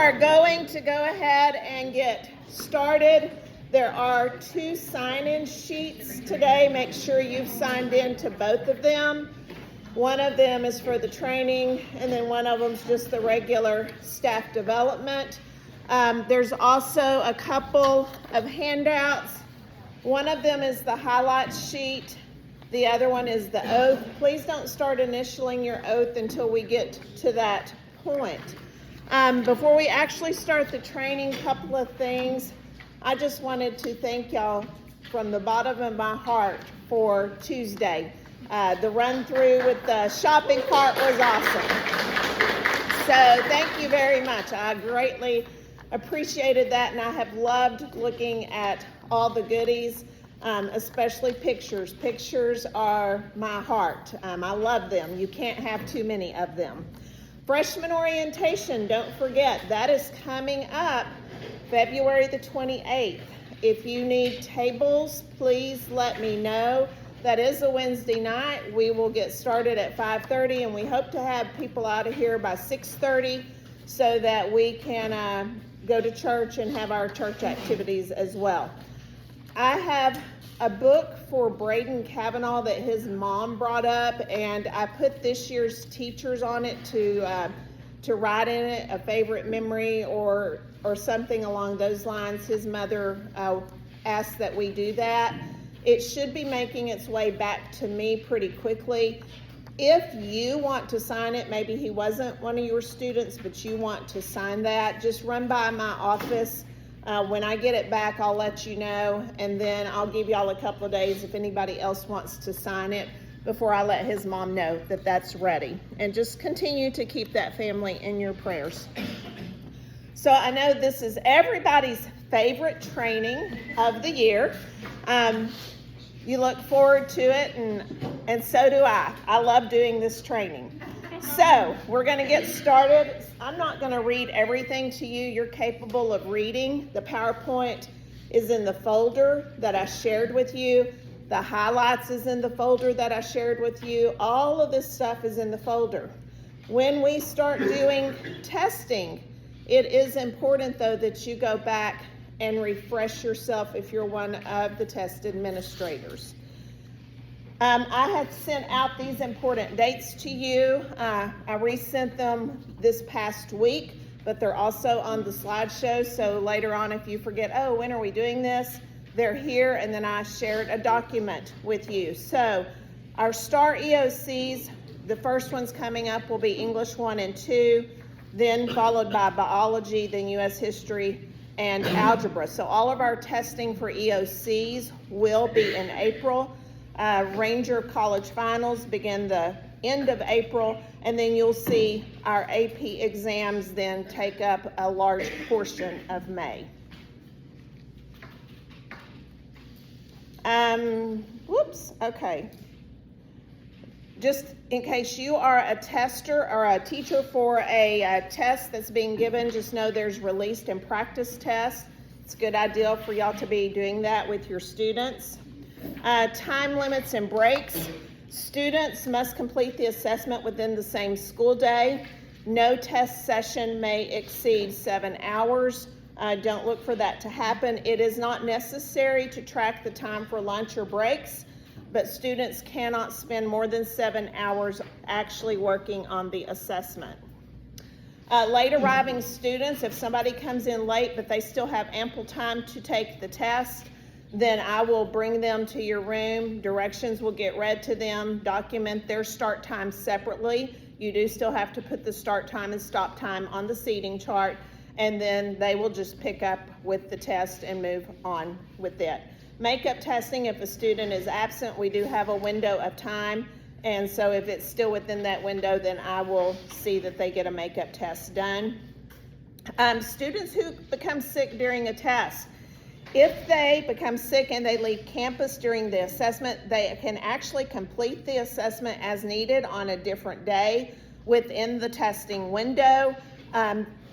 are going to go ahead and get started. There are 2 sign-in sheets today. Make sure you've signed in to both of them. One of them is for the training, and then one of them is just the regular staff development. There's also a couple of handouts. One of them is the highlights sheet. The other one is the oath. Please don't start initialing your oath until we get to that point. Before we actually start the training, a couple of things. I just wanted to thank y'all from the bottom of my heart for Tuesday. The run through with the shopping cart was awesome. So thank you very much. I greatly appreciated that, and I have loved looking at all the goodies, especially pictures. Pictures are my heart. I love them. You can't have too many of them. Freshman orientation, don't forget, that is coming up February the 28th. If you need tables, please let me know. That is a Wednesday night. We will get started at 5:30, and we hope to have people out of here by 6:30 so that we can go to church and have our church activities as well. I have a book for Braden Kavanaugh that his mom brought up, and I put this year's teachers on it to write in it a favorite memory or something along those lines. His mother asked that we do that. It should be making its way back to me pretty quickly. If you want to sign it, maybe he wasn't one of your students, but you want to sign that, just run by my office. When I get it back, I'll let you know, and then I'll give y'all a couple of days if anybody else wants to sign it before I let his mom know that that's ready. And just continue to keep that family in your prayers. So I know this is everybody's favorite training of the year. You look forward to it, and so do I. I love doing this training. So we're going to get started. I'm not going to read everything to you. You're capable of reading. The PowerPoint is in the folder that I shared with you. The highlights is in the folder that I shared with you. All of this stuff is in the folder. When we start doing testing, it is important, though, that you go back and refresh yourself if you're one of the test administrators. I have sent out these important dates to you. I resent them this past week, but they're also on the slideshow. So later on, if you forget, oh, when are we doing this? They're here, and then I shared a document with you. So our STAAR EOCs, the first one's coming up will be English 1 and 2, then followed by biology, then U.S. history, and algebra. So all of our testing for EOCs will be in April. Ranger College Finals begin the end of April, and then you'll see our AP exams then take up a large portion of May. Okay. Just in case you are a tester or a teacher for a test that's being given, just know there's released and practice tests. It's a good idea for y'all to be doing that with your students. Time limits and breaks. Students must complete the assessment within the same school day. No test session may exceed 7 hours. Don't look for that to happen. It is not necessary to track the time for lunch or breaks, but students cannot spend more than 7 hours actually working on the assessment. Late arriving students, if somebody comes in late but they still have ample time to take the test, then I will bring them to your room. Directions will get read to them. Document their start time separately. You do still have to put the start time and stop time on the seating chart, and then they will just pick up with the test and move on with it. Makeup testing, if a student is absent, we do have a window of time, and so if it's still within that window, then I will see that they get a makeup test done. Students who become sick during a test, if they become sick and they leave campus during the assessment, they can actually complete the assessment as needed on a different day within the testing window.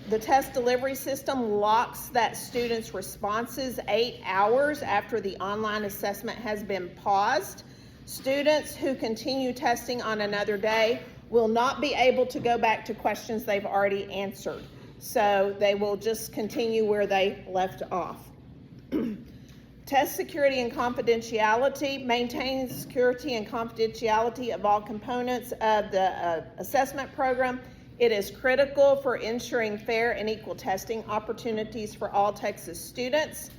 The test delivery system locks that student's responses 8 hours after the online assessment has been paused. Students who continue testing on another day will not be able to go back to questions they've already answered. So they will just continue where they left off. Test security and confidentiality. Maintain security and confidentiality of all components of the assessment program. It is critical for ensuring fair and equal testing opportunities for all Texas students.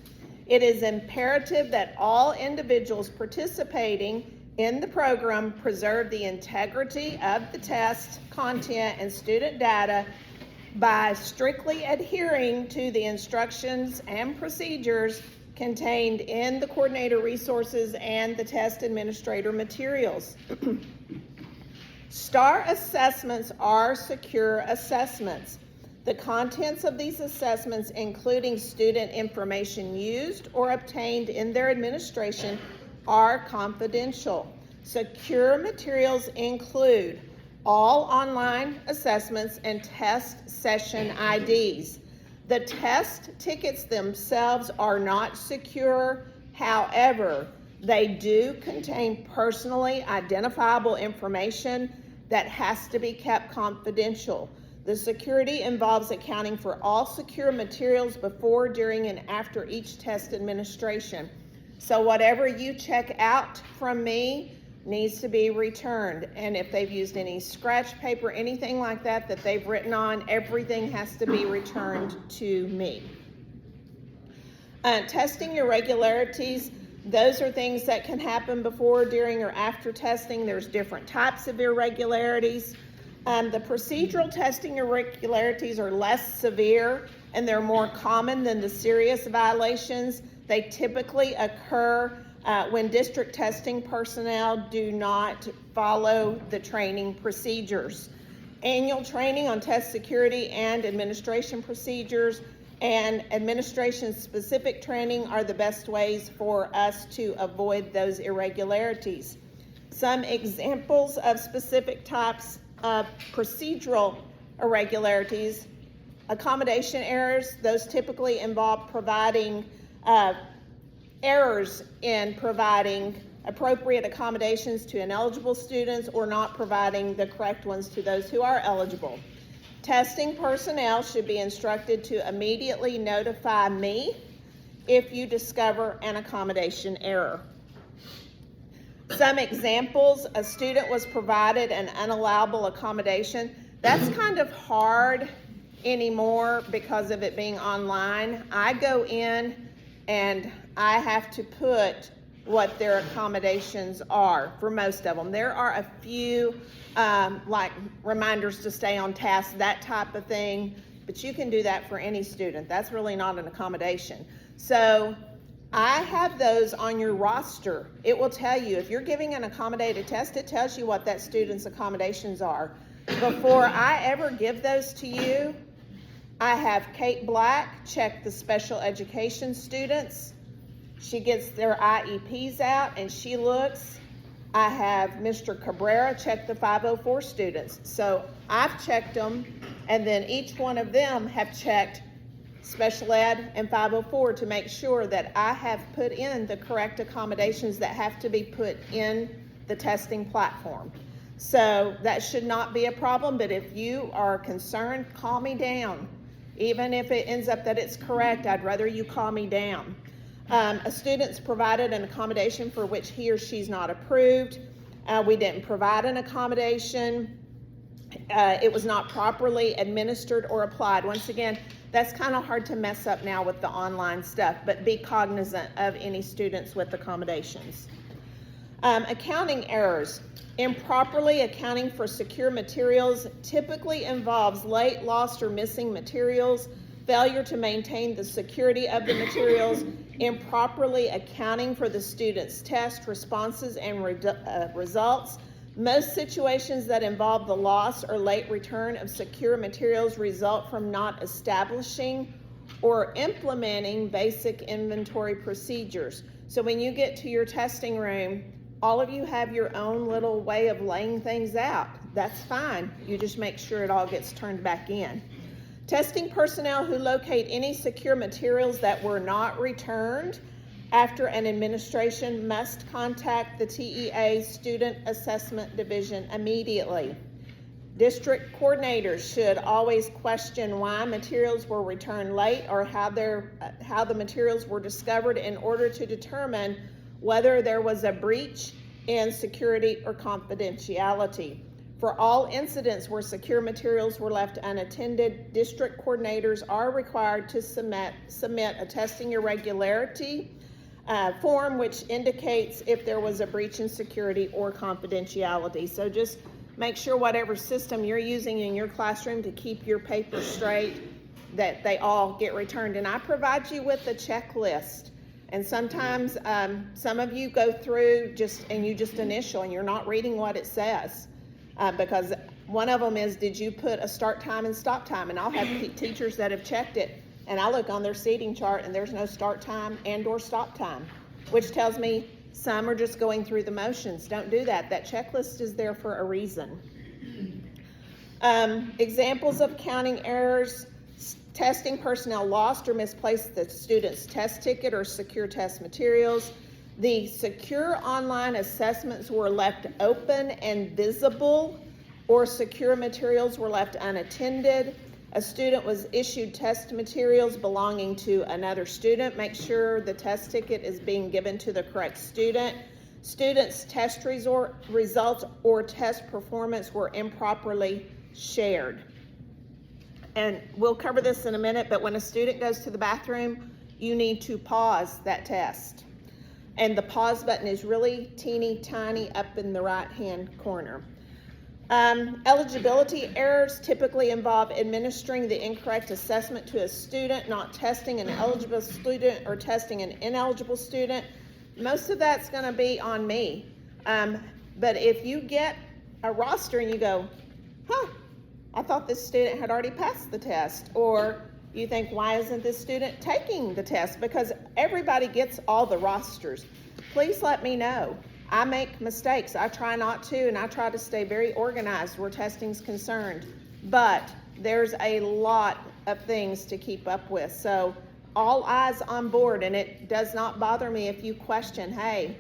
It is imperative that all individuals participating in the program preserve the integrity of the test content and student data by strictly adhering to the instructions and procedures contained in the coordinator resources and the test administrator materials. STAAR assessments are secure assessments. The contents of these assessments, including student information used or obtained in their administration, are confidential. Secure materials include all online assessments and test session IDs. The test tickets themselves are not secure. However, they do contain personally identifiable information that has to be kept confidential. The security involves accounting for all secure materials before, during, and after each test administration. So whatever you check out from me needs to be returned. And if they've used any scratch paper, anything like that that they've written on, everything has to be returned to me. Testing irregularities, those are things that can happen before, during, or after testing. There's different types of irregularities. The procedural testing irregularities are less severe and they're more common than the serious violations. They typically occur when district testing personnel do not follow the training procedures. Annual training on test security and administration procedures and administration-specific training are the best ways for us to avoid those irregularities. Some examples of specific types of procedural irregularities: accommodation errors. Those typically involve providing errors in providing appropriate accommodations to ineligible students or not providing the correct ones to those who are eligible. Testing personnel should be instructed to immediately notify me if you discover an accommodation error. Some examples: a student was provided an unallowable accommodation. That's kind of hard anymore because of it being online. I go in and I have to put what their accommodations are for most of them. There are a few like reminders to stay on task, that type of thing, but you can do that for any student. That's really not an accommodation. So I have those on your roster. It will tell you if you're giving an accommodated test, it tells you what that student's accommodations are. Before I ever give those to you, I have Kate Black check the special education students. She gets their IEPs out and she looks. I have Mr. Cabrera check the 504 students. So I've checked them, and then each one of them have checked special ed and 504 to make sure that I have put in the correct accommodations that have to be put in the testing platform. So that should not be a problem, but if you are concerned, call me down. Even if it ends up that it's correct, I'd rather you call me down. A student's provided an accommodation for which he or she's not approved. We didn't provide an accommodation. It was not properly administered or applied. Once again, that's kind of hard to mess up now with the online stuff, but be cognizant of any students with accommodations. Accounting errors. Improperly accounting for secure materials typically involves late, lost, or missing materials, failure to maintain the security of the materials, improperly accounting for the student's test responses and results. Most situations that involve the loss or late return of secure materials result from not establishing or implementing basic inventory procedures. So when you get to your testing room, all of you have your own little way of laying things out. That's fine. You just make sure it all gets turned back in. Testing personnel who locate any secure materials that were not returned after an administration must contact the TEA Student Assessment Division immediately. District coordinators should always question why materials were returned late or how the materials were discovered in order to determine whether there was a breach in security or confidentiality. For all incidents where secure materials were left unattended, district coordinators are required to submit a testing irregularity form which indicates if there was a breach in security or confidentiality. So just make sure whatever system you're using in your classroom to keep your papers straight, that they all get returned. And I provide you with a checklist. And sometimes some of you go through and you just initial and you're not reading what it says. Because one of them is, did you put a start time and stop time? And I'll have teachers that have checked it, and I look on their seating chart and there's no start time and or stop time, which tells me some are just going through the motions. Don't do that. That checklist is there for a reason. Examples of counting errors: testing personnel lost or misplaced the student's test ticket or secure test materials. The secure online assessments were left open and visible, or secure materials were left unattended. A student was issued test materials belonging to another student. Make sure the test ticket is being given to the correct student. Students' test results or test performance were improperly shared. And we'll cover this in a minute, but when a student goes to the bathroom, you need to pause that test. And the pause button is really teeny tiny up in the right-hand corner. Eligibility errors typically involve administering the incorrect assessment to a student, not testing an eligible student or testing an ineligible student. Most of that's going to be on me. But if you get a roster and you go, I thought this student had already passed the test, or you think, why isn't this student taking the test? Because everybody gets all the rosters. Please let me know. I make mistakes. I try not to, and I try to stay very organized where testing's concerned. But there's a lot of things to keep up with. So all eyes on board, and it does not bother me if you question, hey,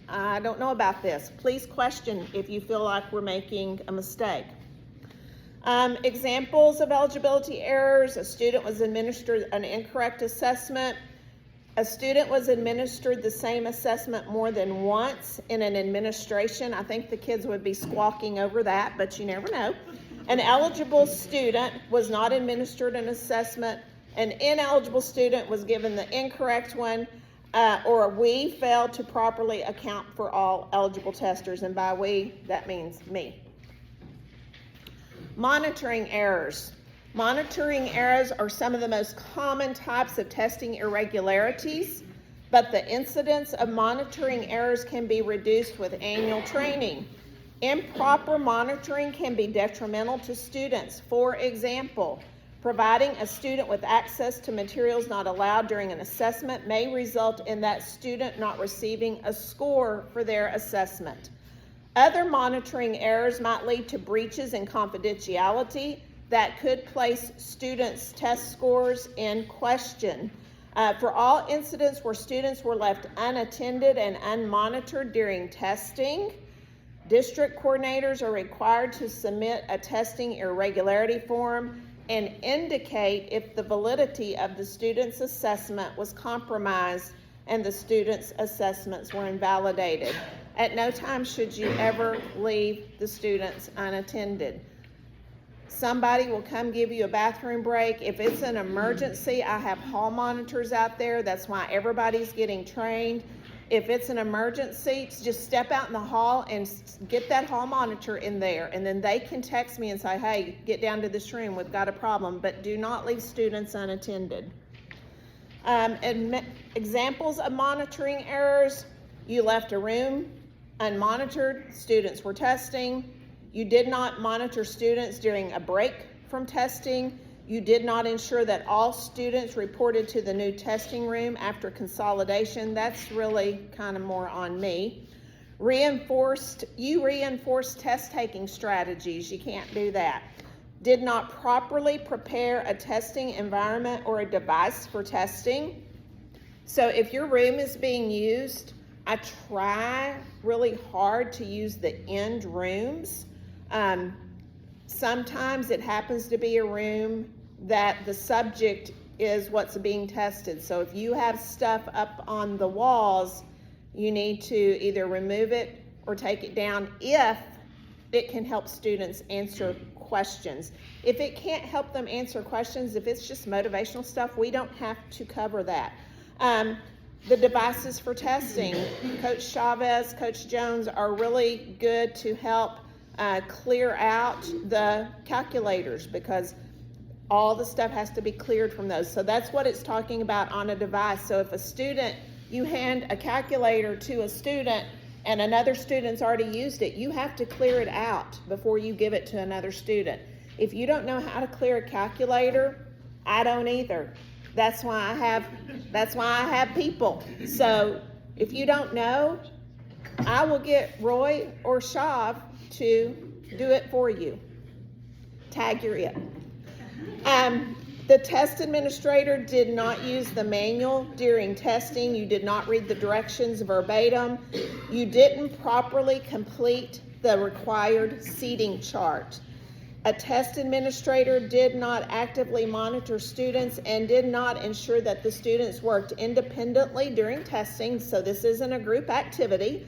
I don't know about this. Please question if you feel like we're making a mistake. Examples of eligibility errors: a student was administered an incorrect assessment. A student was administered the same assessment more than once in an administration. I think the kids would be squawking over that, but you never know. An eligible student was not administered an assessment. An ineligible student was given the incorrect one, or we failed to properly account for all eligible testers. And by we, that means me. Monitoring errors. Monitoring errors are some of the most common types of testing irregularities, but the incidence of monitoring errors can be reduced with annual training. Improper monitoring can be detrimental to students. For example, providing a student with access to materials not allowed during an assessment may result in that student not receiving a score for their assessment. Other monitoring errors might lead to breaches in confidentiality that could place students' test scores in question. For all incidents where students were left unattended and unmonitored during testing, district coordinators are required to submit a testing irregularity form and indicate if the validity of the student's assessment was compromised and the student's assessments were invalidated. At no time should you ever leave the students unattended. Somebody will come give you a bathroom break. If it's an emergency, I have hall monitors out there. That's why everybody's getting trained. If it's an emergency, just step out in the hall and get that hall monitor in there, and then they can text me and say, hey, get down to this room, we've got a problem. But do not leave students unattended. Examples of monitoring errors: you left a room unmonitored, students were testing. You did not monitor students during a break from testing. You did not ensure that all students reported to the new testing room after consolidation. That's really kind of more on me. You reinforced test-taking strategies. You can't do that. Did not properly prepare a testing environment or a device for testing. So if your room is being used, I try really hard to use the end rooms. Sometimes it happens to be a room that the subject is what's being tested. So if you have stuff up on the walls, you need to either remove it or take it down if it can help students answer questions. If it can't help them answer questions, if it's just motivational stuff, we don't have to cover that. The devices for testing, Coach Chavez, Coach Jones are really good to help clear out the calculators, because all the stuff has to be cleared from those. So that's what it's talking about on a device. So if a student, you hand a calculator to a student and another student's already used it, you have to clear it out before you give it to another student. If you don't know how to clear a calculator, I don't either. That's why I have people. So if you don't know, I will get Roy or Shav to do it for you. Tag your it. The test administrator did not use the manual during testing. You did not read the directions verbatim. You didn't properly complete the required seating chart. A test administrator did not actively monitor students and did not ensure that the students worked independently during testing, so this isn't a group activity,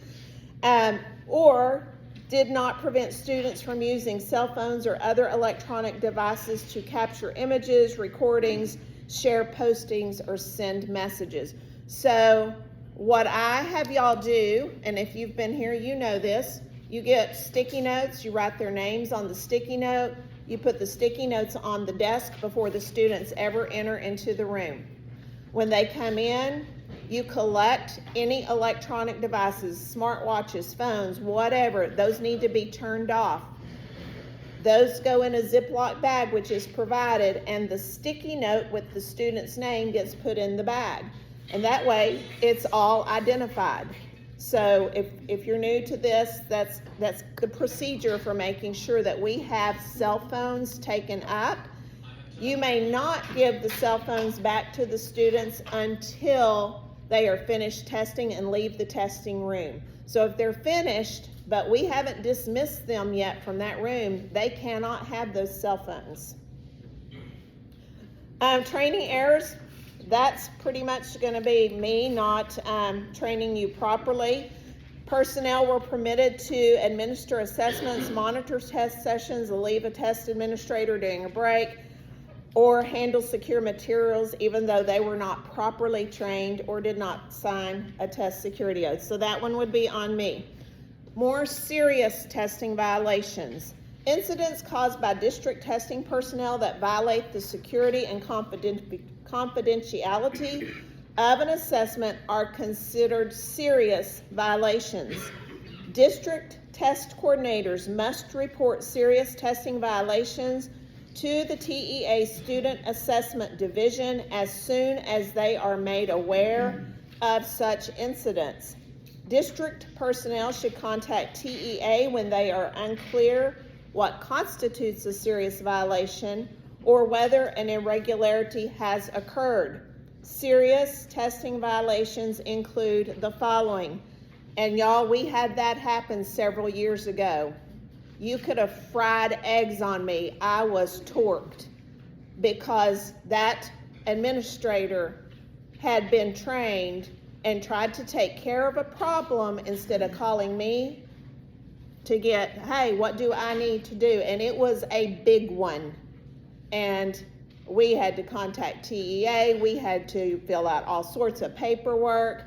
or did not prevent students from using cell phones or other electronic devices to capture images, recordings, share postings, or send messages. So what I have y'all do, and if you've been here, you know this, you get sticky notes, you write their names on the sticky note, you put the sticky notes on the desk before the students ever enter into the room. When they come in, you collect any electronic devices, smartwatches, phones, whatever, those need to be turned off. Those go in a Ziploc bag, which is provided, and the sticky note with the student's name gets put in the bag. And that way, it's all identified. So if you're new to this, that's the procedure for making sure that we have cell phones taken up. You may not give the cell phones back to the students until they are finished testing and leave the testing room. So if they're finished, but we haven't dismissed them yet from that room, they cannot have those cell phones. Training errors, that's pretty much going to be me not training you properly. Personnel were permitted to administer assessments, monitor test sessions, leave a test administrator during a break, or handle secure materials even though they were not properly trained or did not sign a test security oath. So that one would be on me. More serious testing violations. Incidents caused by district testing personnel that violate the security and confidentiality of an assessment are considered serious violations. District test coordinators must report serious testing violations to the TEA Student Assessment Division as soon as they are made aware of such incidents. District personnel should contact TEA when they are unclear what constitutes a serious violation or whether an irregularity has occurred. Serious testing violations include the following. And y'all, we had that happen several years ago. You could have fried eggs on me. I was torqued because that administrator had been trained and tried to take care of a problem instead of calling me to get, hey, what do I need to do? And it was a big one. And we had to contact TEA. We had to fill out all sorts of paperwork.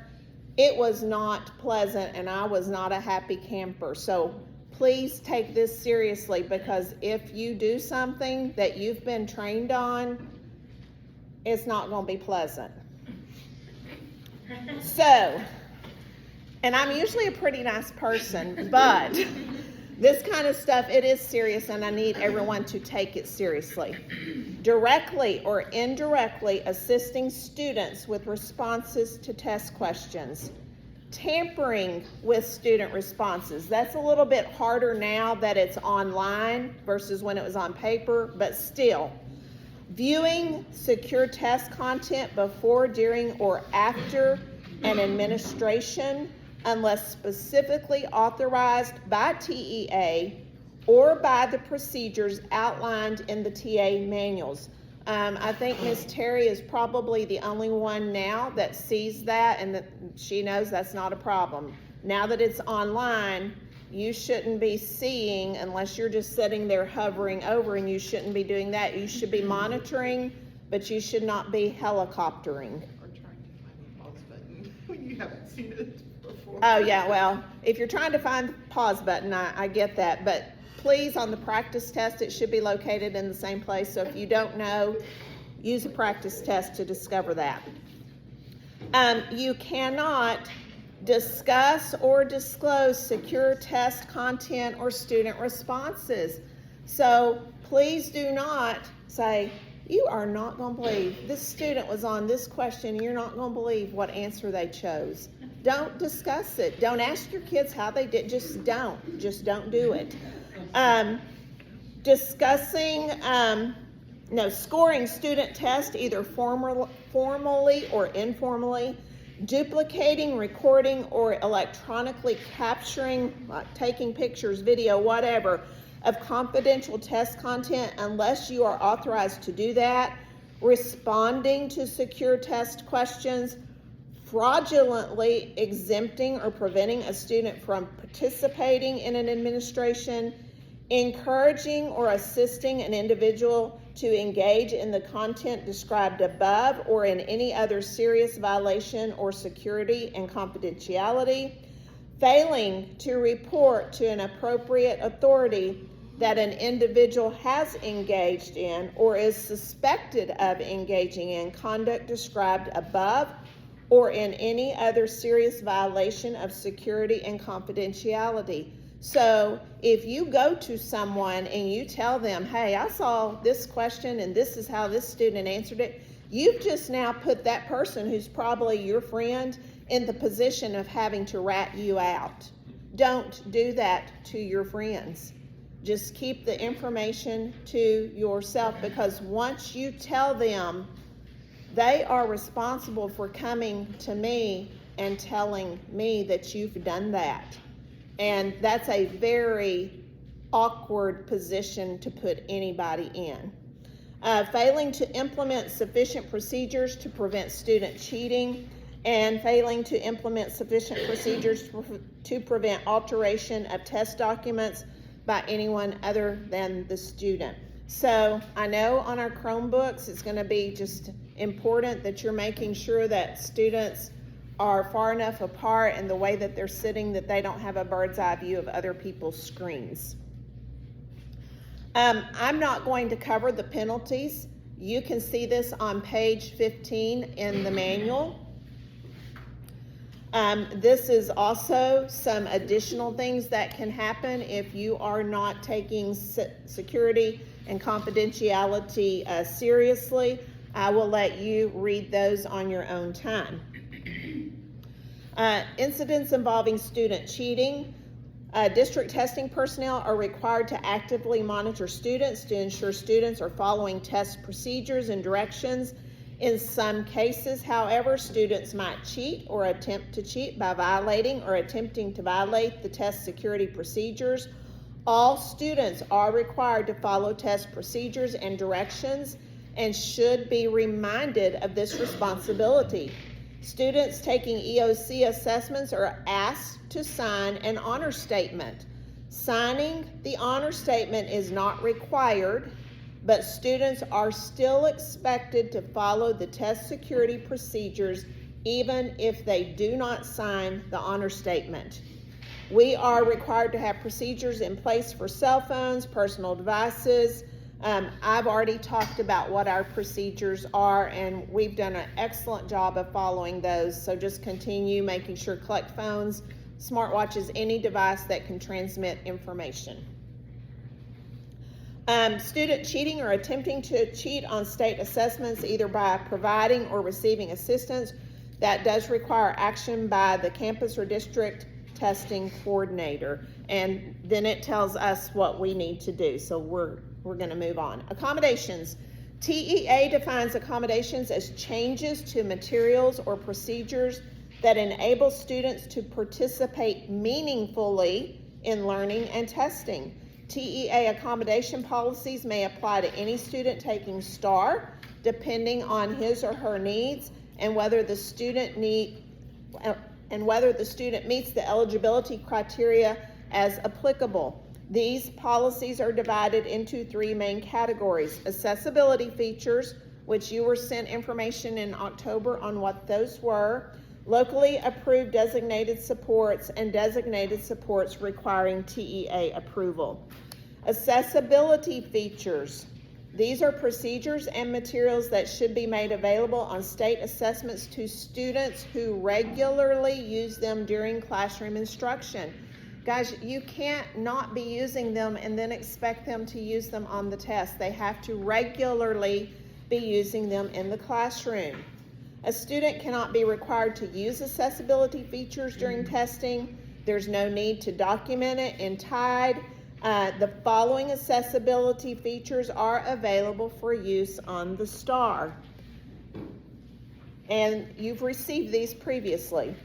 It was not pleasant, and I was not a happy camper. So please take this seriously, because if you do something that you've been trained on, it's not going to be pleasant. So, and I'm usually a pretty nice person, but this kind of stuff, it is serious, and I need everyone to take it seriously. Directly or indirectly assisting students with responses to test questions. Tampering with student responses. That's a little bit harder now that it's online versus when it was on paper, but still. Viewing secure test content before, during, or after an administration unless specifically authorized by TEA or by the procedures outlined in the TA manuals. I think Ms. Terry is probably the only one now that sees that and that she knows that's not a problem. Now that it's online, you shouldn't be seeing, unless you're just sitting there hovering over, and you shouldn't be doing that. You should be monitoring, but you should not be helicoptering. Or trying to find the pause button when you haven't seen it before. Oh yeah, well, if you're trying to find the pause button, I get that, but please, on the practice test, it should be located in the same place. So if you don't know, use a practice test to discover that. You cannot discuss or disclose secure test content or student responses. So please do not say, you are not going to believe this student was on this question. You're not going to believe what answer they chose. Don't discuss it. Don't ask your kids how they did. Just don't do it. Scoring student tests either formally or informally, duplicating, recording, or electronically capturing, like taking pictures, video, whatever, of confidential test content unless you are authorized to do that, responding to secure test questions, fraudulently exempting or preventing a student from participating in an administration, encouraging or assisting an individual to engage in the content described above or in any other serious violation or security and confidentiality, failing to report to an appropriate authority that an individual has engaged in or is suspected of engaging in conduct described above or in any other serious violation of security and confidentiality. So if you go to someone and you tell them, hey, I saw this question and this is how this student answered it, you've just now put that person who's probably your friend in the position of having to rat you out. Don't do that to your friends. Just keep the information to yourself, because once you tell them, they are responsible for coming to me and telling me that you've done that. And that's a very awkward position to put anybody in. Failing to implement sufficient procedures to prevent student cheating, and failing to implement sufficient procedures to prevent alteration of test documents by anyone other than the student. So I know on our Chromebooks, it's going to be just important that you're making sure that students are far enough apart in the way that they're sitting that they don't have a bird's eye view of other people's screens. I'm not going to cover the penalties. You can see this on page 15 in the manual. This is also some additional things that can happen if you are not taking security and confidentiality seriously. I will let you read those on your own time. Incidents involving student cheating. District testing personnel are required to actively monitor students to ensure students are following test procedures and directions. In some cases, however, students might cheat or attempt to cheat by violating or attempting to violate the test security procedures. All students are required to follow test procedures and directions and should be reminded of this responsibility. Students taking EOC assessments are asked to sign an honor statement. Signing the honor statement is not required, but students are still expected to follow the test security procedures even if they do not sign the honor statement. We are required to have procedures in place for cell phones, personal devices. I've already talked about what our procedures are, and we've done an excellent job of following those. So just continue making sure, collect phones, smartwatches, any device that can transmit information. Student cheating or attempting to cheat on state assessments, either by providing or receiving assistance, that does require action by the campus or district testing coordinator. And then it tells us what we need to do. So we're going to move on. Accommodations. TEA defines accommodations as changes to materials or procedures that enable students to participate meaningfully in learning and testing. TEA accommodation policies may apply to any student taking STAAR, depending on his or her needs and whether the student meets the eligibility criteria as applicable. These policies are divided into 3 main categories: accessibility features, which you were sent information in October on what those were, locally approved designated supports, and designated supports requiring TEA approval. Accessibility features. These are procedures and materials that should be made available on state assessments to students who regularly use them during classroom instruction. Guys, you can't not be using them and then expect them to use them on the test. They have to regularly be using them in the classroom. A student cannot be required to use accessibility features during testing. There's no need to document it in TIDE. The following accessibility features are available for use on the STAAR. And you've received these previously.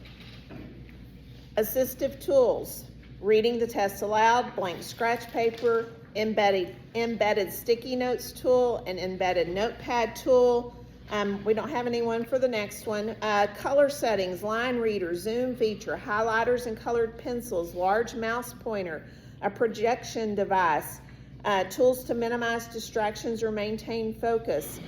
Assistive tools, reading the test aloud, blank scratch paper, embedded sticky notes tool, an embedded notepad tool. We don't have anyone for the next one. Color settings, line reader, zoom feature, highlighters and colored pencils, large mouse pointer, a projection device, tools to minimize distractions or maintain focus.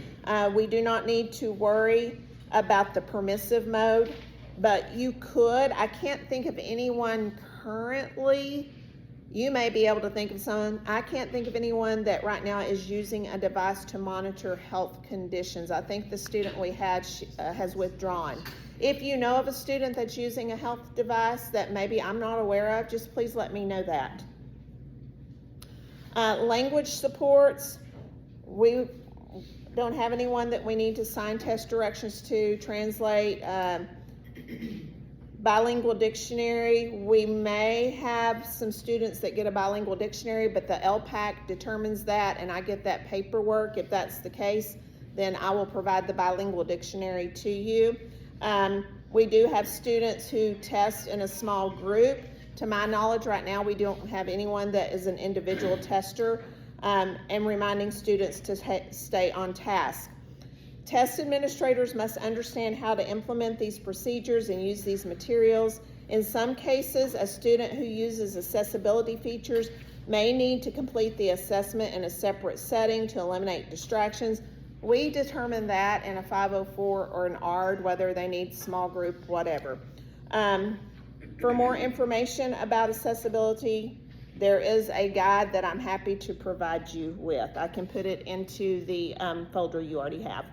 We do not need to worry about the permissive mode, but you could. I can't think of anyone currently. You may be able to think of someone. I can't think of anyone that right now is using a device to monitor health conditions. I think the student we had has withdrawn. If you know of a student that's using a health device that maybe I'm not aware of, just please let me know that. Language supports. We don't have anyone that we need to sign test directions to, translate. Bilingual dictionary, we may have some students that get a bilingual dictionary, but the LPAC determines that, and I get that paperwork. If that's the case, then I will provide the bilingual dictionary to you. We do have students who test in a small group. To my knowledge, right now, we don't have anyone that is an individual tester, and reminding students to stay on task. Test administrators must understand how to implement these procedures and use these materials. In some cases, a student who uses accessibility features may need to complete the assessment in a separate setting to eliminate distractions. We determine that in a 504 or an ARD, whether they need small group, whatever. For more information about accessibility, there is a guide that I'm happy to provide you with. I can put it into the folder you already have.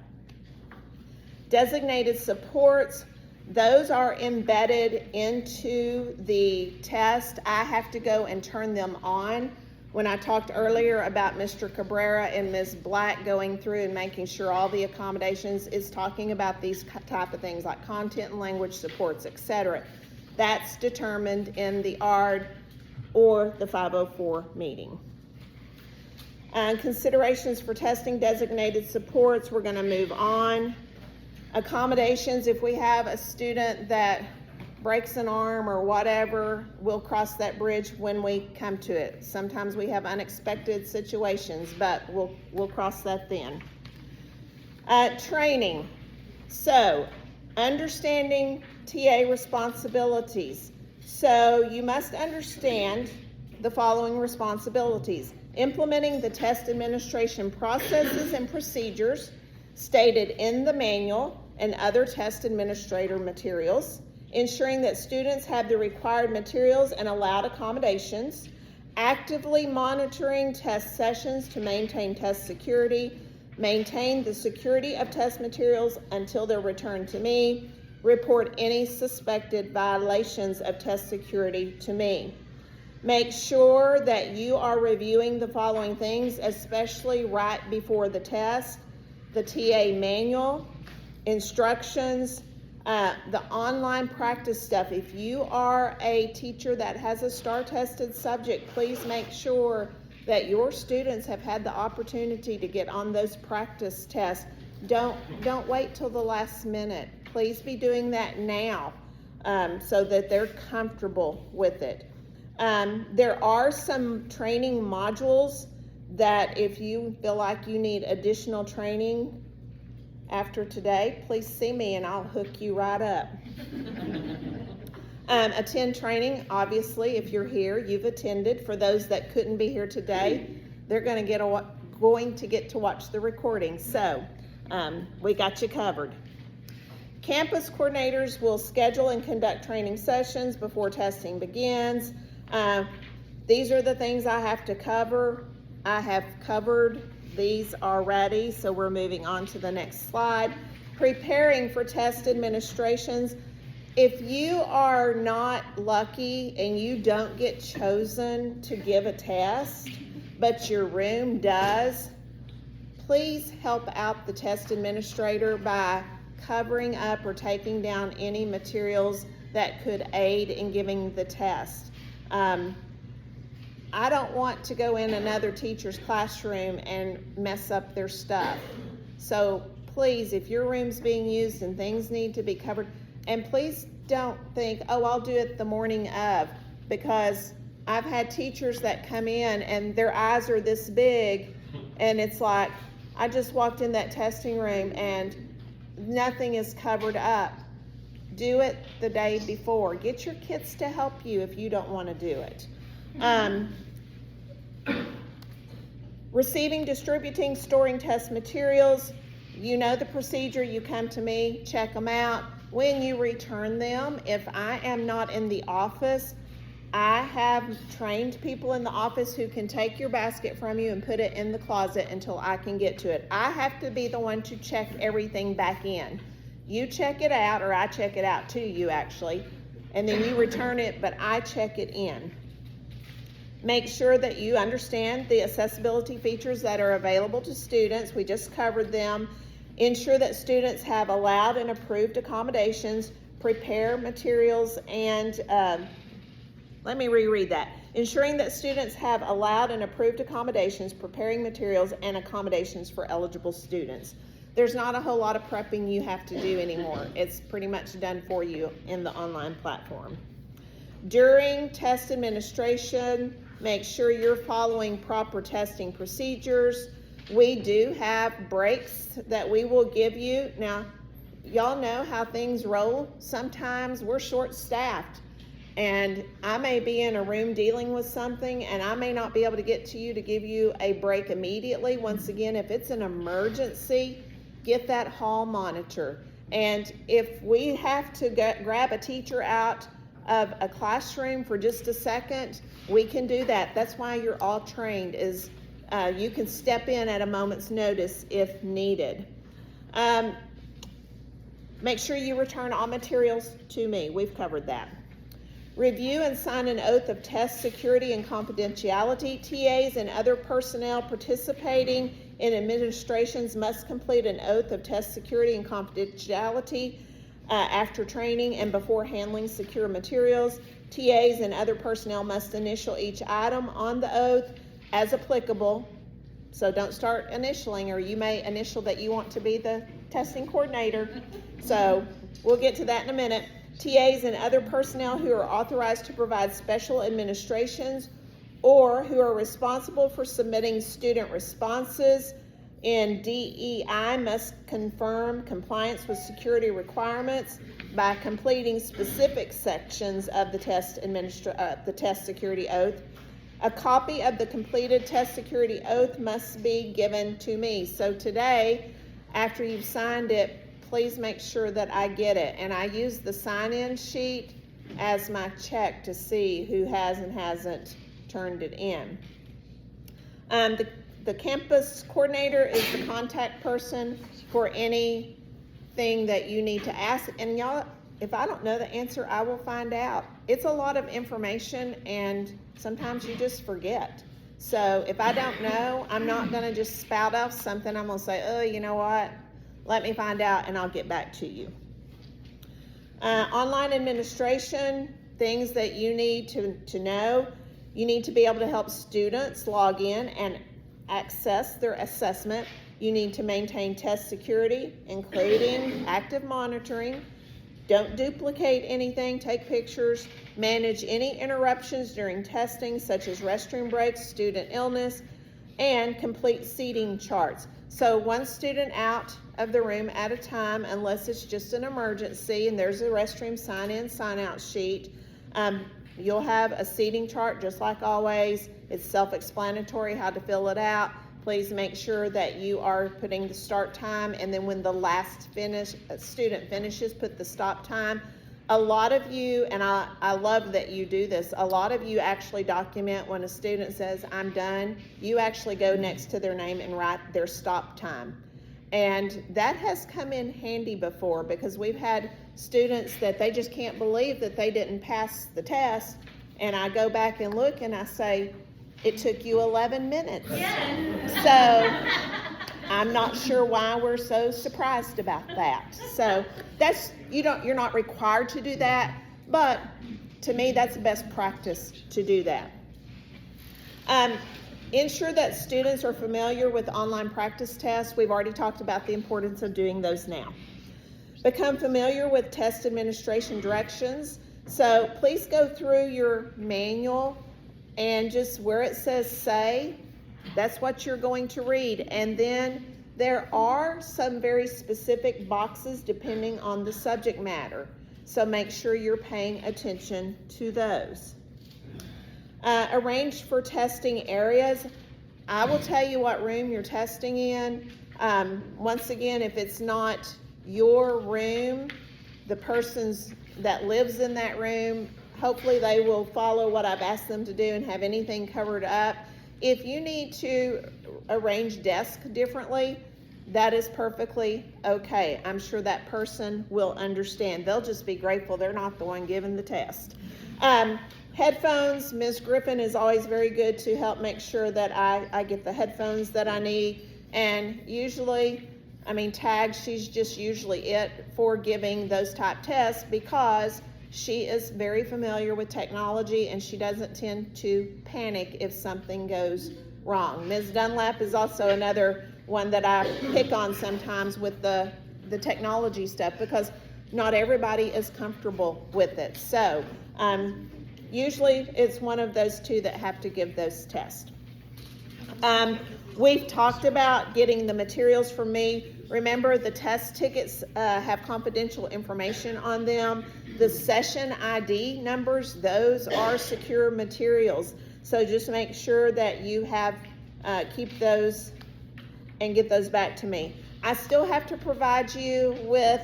Designated supports, those are embedded into the test. I have to go and turn them on. When I talked earlier about Mr. Cabrera and Ms. Black going through and making sure all the accommodations is talking about these type of things like content and language supports, etc. That's determined in the ARD or the 504 meeting. Considerations for testing designated supports, we're going to move on. Accommodations, if we have a student that breaks an arm or whatever, we'll cross that bridge when we come to it. Sometimes we have unexpected situations, but we'll cross that then. Training. So, understanding TA responsibilities. So, you must understand the following responsibilities: implementing the test administration processes and procedures stated in the manual and other test administrator materials, ensuring that students have the required materials and allowed accommodations, actively monitoring test sessions to maintain test security, maintain the security of test materials until they're returned to me, report any suspected violations of test security to me. Make sure that you are reviewing the following things, especially right before the test: the TA manual, instructions, the online practice stuff. If you are a teacher that has a STAAR tested subject, please make sure that your students have had the opportunity to get on those practice tests. Don't wait till the last minute. Please be doing that now so that they're comfortable with it. There are some training modules that if you feel like you need additional training after today, please see me and I'll hook you right up. Attend training, obviously, if you're here, you've attended. For those that couldn't be here today, they're going to get to watch the recording. So we got you covered. Campus coordinators will schedule and conduct training sessions before testing begins. These are the things I have to cover. I have covered these already, so we're moving on to the next slide. Preparing for test administrations. If you are not lucky and you don't get chosen to give a test, but your room does, please help out the test administrator by covering up or taking down any materials that could aid in giving the test. I don't want to go in another teacher's classroom and mess up their stuff. So please, if your room's being used and things need to be covered, and please don't think, oh, I'll do it the morning of, because I've had teachers that come in and their eyes are this big and it's like, I just walked in that testing room and nothing is covered up. Do it the day before. Get your kids to help you if you don't want to do it. Receiving, distributing, storing test materials. You know the procedure. You come to me, check them out. When you return them, if I am not in the office, I have trained people in the office who can take your basket from you and put it in the closet until I can get to it. I have to be the one to check everything back in. You check it out, or I check it out to you actually, and then you return it, but I check it in. Make sure that you understand the accessibility features that are available to students. We just covered them. Ensure that students have allowed and approved accommodations. Prepare materials and, let me reread that. Ensuring that students have allowed and approved accommodations, preparing materials and accommodations for eligible students. There's not a whole lot of prepping you have to do anymore. It's pretty much done for you in the online platform. During test administration, make sure you're following proper testing procedures. We do have breaks that we will give you. Now, y'all know how things roll. Sometimes we're short-staffed and I may be in a room dealing with something and I may not be able to get to you to give you a break immediately. Once again, if it's an emergency, get that hall monitor. And if we have to grab a teacher out of a classroom for just a second, we can do that. That's why you're all trained, is you can step in at a moment's notice if needed. Make sure you return all materials to me. We've covered that. Review and sign an oath of test security and confidentiality. TAs and other personnel participating in administrations must complete an oath of test security and confidentiality after training and before handling secure materials. TAs and other personnel must initial each item on the oath as applicable. So don't start initialing, or you may initial that you want to be the testing coordinator. So we'll get to that in a minute. TAs and other personnel who are authorized to provide special administrations or who are responsible for submitting student responses in DEI must confirm compliance with security requirements by completing specific sections of the test security oath. A copy of the completed test security oath must be given to me. So today, after you've signed it, please make sure that I get it. And I use the sign-in sheet as my check to see who has and hasn't turned it in. The campus coordinator is the contact person for anything that you need to ask. And y'all, if I don't know the answer, I will find out. It's a lot of information and sometimes you just forget. So if I don't know, I'm not gonna just spout off something. I'm gonna say, oh, you know what? Let me find out and I'll get back to you. Online administration, things that you need to know. You need to be able to help students log in and access their assessment. You need to maintain test security, including active monitoring. Don't duplicate anything, take pictures, manage any interruptions during testing such as restroom breaks, student illness, and complete seating charts. So one student out of the room at a time unless it's just an emergency and there's a restroom sign in, sign out sheet. You'll have a seating chart just like always. It's self-explanatory how to fill it out. Please make sure that you are putting the start time, and then when the last student finishes, put the stop time. A lot of you, and I love that you do this, a lot of you actually document when a student says, I'm done, you actually go next to their name and write their stop time. And that has come in handy before because we've had students that they just can't believe that they didn't pass the test, and I go back and look and I say, it took you 11 minutes. Yeah. So I'm not sure why we're so surprised about that. So that's, you're not required to do that, but to me that's the best practice to do that. Ensure that students are familiar with online practice tests. We've already talked about the importance of doing those now. Become familiar with test administration directions. So please go through your manual and just where it says say, that's what you're going to read. And then there are some very specific boxes depending on the subject matter. So make sure you're paying attention to those. Arrange for testing areas. I will tell you what room you're testing in. Once again, if it's not your room, the person's that lives in that room, hopefully they will follow what I've asked them to do and have anything covered up. If you need to arrange desks differently, that is perfectly okay. I'm sure that person will understand. They'll just be grateful they're not the one giving the test. Headphones, Ms. Griffin is always very good to help make sure that I get the headphones that I need. And usually, tags, she's just usually it for giving those type tests because she is very familiar with technology and she doesn't tend to panic if something goes wrong. Ms. Dunlap is also another one that I pick on sometimes with the technology stuff because not everybody is comfortable with it. So usually it's one of those two that have to give those tests. We've talked about getting the materials from me. Remember, the test tickets have confidential information on them. The session ID numbers, those are secure materials. So just make sure that you have keep those and get those back to me. I still have to provide you with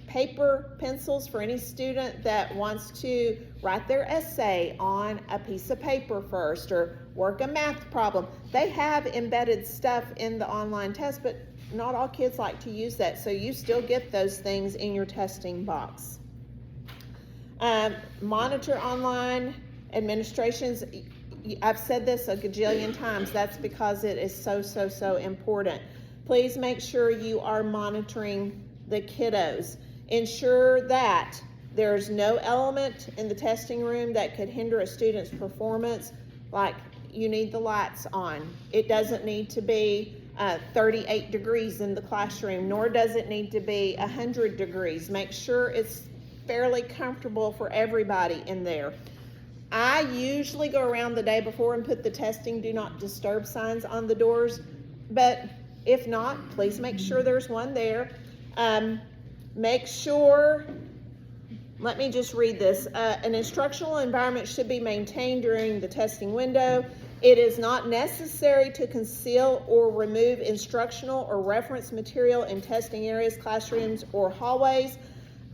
paper pencils for any student that wants to write their essay on a piece of paper first or work a math problem. They have embedded stuff in the online test, but not all kids like to use that, so you still get those things in your testing box. Monitor online administrations. I've said this a gajillion times. That's because it is so important. Please make sure you are monitoring the kiddos. Ensure that there's no element in the testing room that could hinder a student's performance, like you need the lights on. It doesn't need to be 38 degrees in the classroom, nor does it need to be 100 degrees. Make sure it's fairly comfortable for everybody in there. I usually go around the day before and put the testing do not disturb signs on the doors, but if not, please make sure there's one there. Make sure, let me just read this. An instructional environment should be maintained during the testing window. It is not necessary to conceal or remove instructional or reference material in testing areas, classrooms, or hallways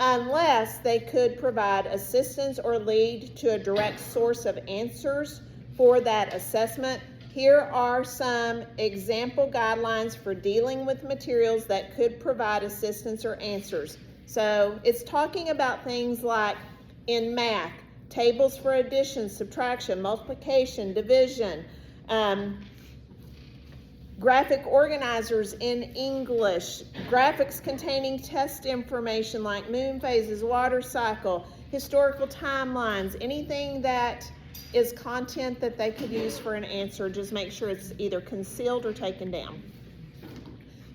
unless they could provide assistance or lead to a direct source of answers for that assessment. Here are some example guidelines for dealing with materials that could provide assistance or answers. So it's talking about things like in math, tables for addition, subtraction, multiplication, division, graphic organizers in English, graphics containing test information like moon phases, water cycle, historical timelines, anything that is content that they could use for an answer. Just make sure it's either concealed or taken down.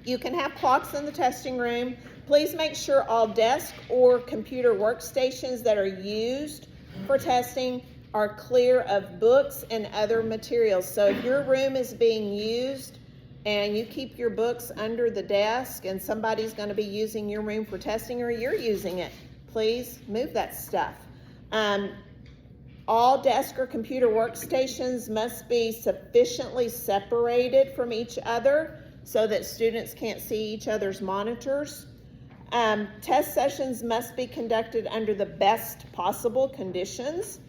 You can have clocks in the testing room. Please make sure all desk or computer workstations that are used for testing are clear of books and other materials. So if your room is being used and you keep your books under the desk and somebody's going to be using your room for testing, or you're using it, please move that stuff. All desk or computer workstations must be sufficiently separated from each other so that students can't see each other's monitors. Test sessions must be conducted under the best possible conditions.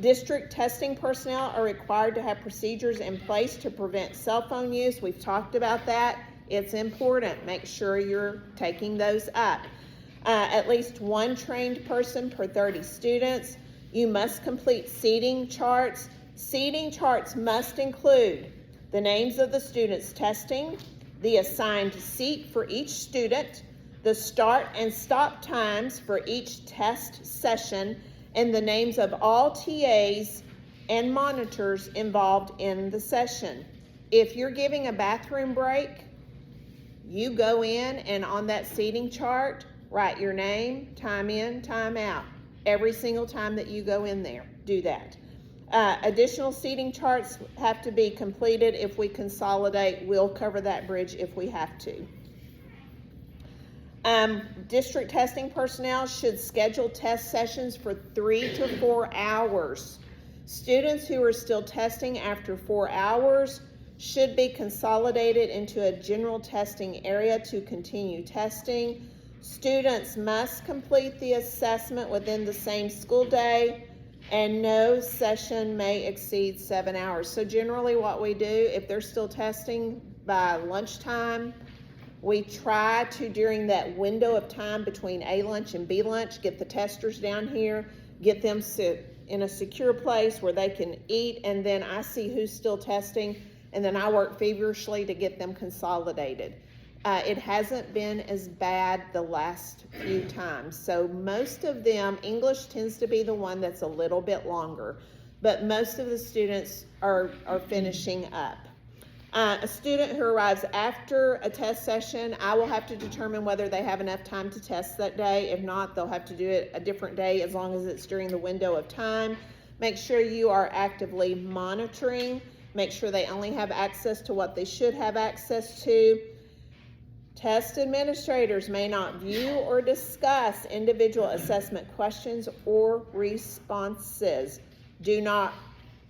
District testing personnel are required to have procedures in place to prevent cell phone use. We've talked about that. It's important. Make sure you're taking those up. At least one trained person per 30 students. You must complete seating charts. Seating charts must include the names of the students testing, the assigned seat for each student, the start and stop times for each test session, and the names of all TAs and monitors involved in the session. If you're giving a bathroom break, you go in and on that seating chart, write your name, time in, time out. Every single time that you go in there, do that. Additional seating charts have to be completed. If we consolidate, we'll cover that bridge if we have to. District testing personnel should schedule test sessions for 3 to 4 hours. Students who are still testing after 4 hours should be consolidated into a general testing area to continue testing. Students must complete the assessment within the same school day, and no session may exceed 7 hours. So generally what we do, if they're still testing by lunchtime, we try to, during that window of time between A lunch and B lunch, get the testers down here, get them sit in a secure place where they can eat, and then I see who's still testing, and then I work feverishly to get them consolidated. It hasn't been as bad the last few times. So most of them, English tends to be the one that's a little bit longer, but most of the students are finishing up. A student who arrives after a test session, I will have to determine whether they have enough time to test that day. If not, they'll have to do it a different day as long as it's during the window of time. Make sure you are actively monitoring. Make sure they only have access to what they should have access to. Test administrators may not view or discuss individual assessment questions or responses. Do not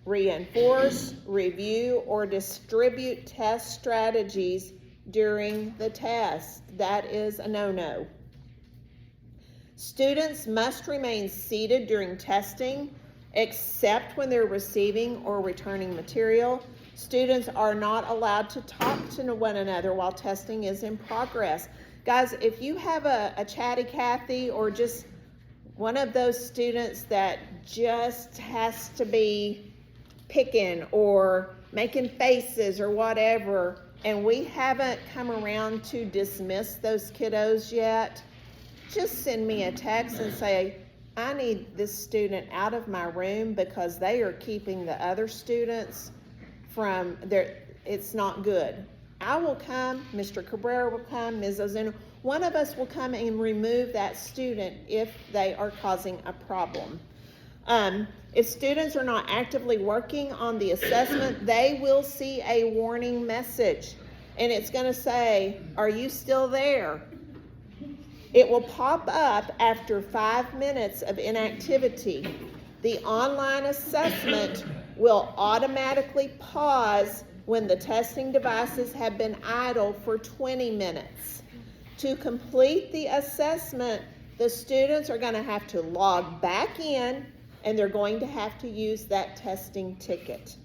reinforce, review, or distribute test strategies during the test. That is a no-no. Students must remain seated during testing, except when they're receiving or returning material. Students are not allowed to talk to one another while testing is in progress. Guys, if you have a chatty Cathy or just one of those students that just has to be picking or making faces or whatever, and we haven't come around to dismiss those kiddos yet, just send me a text and say, I need this student out of my room because they are keeping the other students from there. It's not good. I will come, Mr. Cabrera will come, Ms. Ozuna, one of us will come and remove that student if they are causing a problem. If students are not actively working on the assessment, they will see a warning message, and it's going to say, are you still there? It will pop up after 5 minutes of inactivity. The online assessment will automatically pause when the testing devices have been idle for 20 minutes. To complete the assessment, the students are going to have to log back in, and they're going to have to use that testing ticket.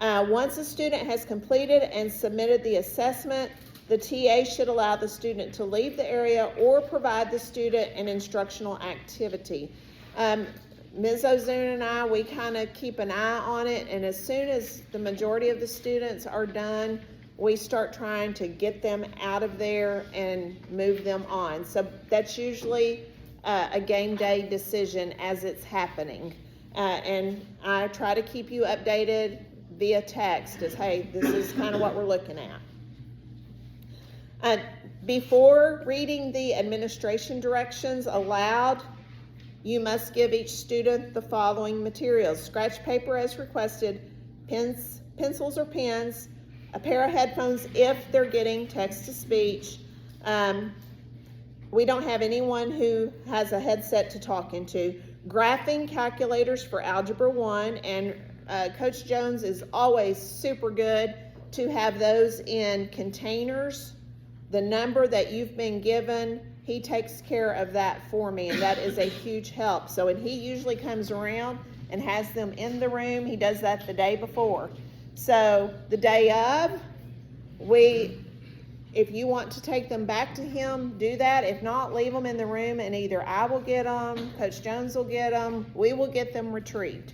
Once a student has completed and submitted the assessment, the TA should allow the student to leave the area or provide the student an instructional activity. Ms. Ozuna and I, we kind of keep an eye on it, and as soon as the majority of the students are done, we start trying to get them out of there and move them on. So that's usually a game day decision as it's happening. And I try to keep you updated via text as, hey, this is kind of what we're looking at. Before reading the administration directions aloud, you must give each student the following materials: scratch paper as requested, pencils or pens, a pair of headphones if they're getting text-to-speech. We don't have anyone who has a headset to talk into. Graphing calculators for Algebra 1, and Coach Jones is always super good to have those in containers. The number that you've been given, he takes care of that for me, and that is a huge help. So, and he usually comes around and has them in the room. He does that the day before. So the day of, if you want to take them back to him, do that. If not, leave them in the room, and either I will get them, Coach Jones will get them, we will get them retrieved.